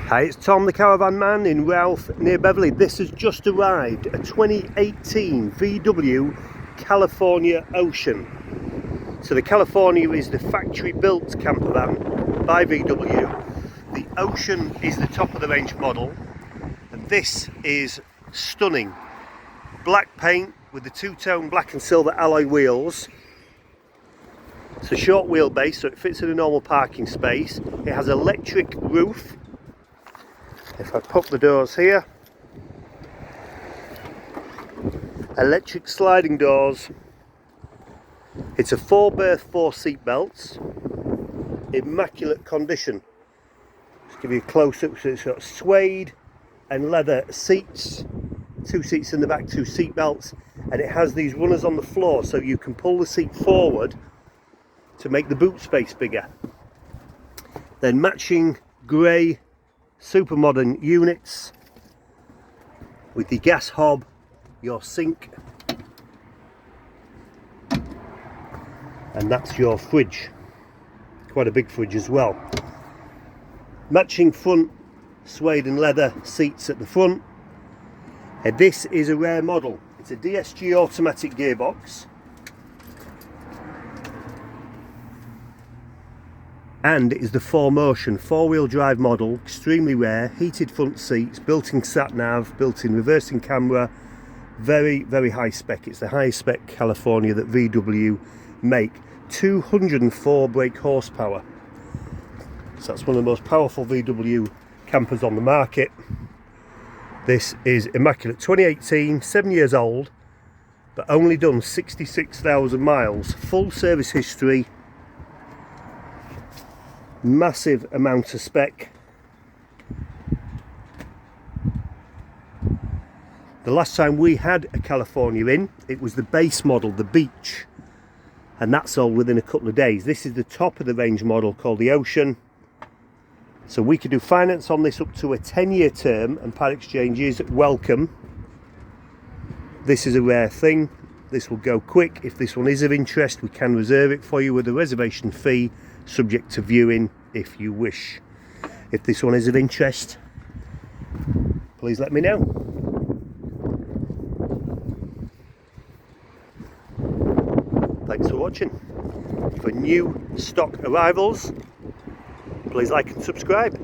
Hi, it's Tom the Caravan Man in Routh near Beverley. This has just arrived, a 2018 VW California Ocean. So the California is the factory built camper van by VW. The Ocean is the top of the range model, and this is stunning. Black paint with the two-tone black and silver alloy wheels. It's a short wheelbase, so it fits in a normal parking space. It has electric roof. If I pop the doors here, electric sliding doors. It's a 4-berth, 4 seat belts, immaculate condition. Just give you a close-up. So it's got suede and leather seats, 2 seats in the back, 2 seat belts, and it has these runners on the floor so you can pull the seat forward to make the boot space bigger. Then matching grey super modern units with the gas hob, your sink, and that's your fridge. Quite a big fridge as well. Matching front suede and leather seats at the front. And this is a rare model. It's a DSG automatic gearbox, and it is the 4Motion 4-wheel drive model, extremely rare. Heated front seats, built-in sat nav, built-in reversing camera, very high spec. It's the highest spec California that VW make. 204 brake horsepower, so that's one of the most powerful VW campers on the market. This is immaculate, 2018, 7 years old, but only done 66,000 miles, full service history. Massive amount of spec. The last time we had a California in, it was the base model, the Beach, and that sold within a couple of days. This is the top of the range model called the Ocean. So we could do finance on this up to a 10-year term, and part exchange is welcome. This is a rare thing. This will go quick. If this one is of interest, we can reserve it for you with a reservation fee, subject to viewing if you wish. If this one is of interest, please let me know. Thanks for watching. For new stock arrivals, please like and subscribe.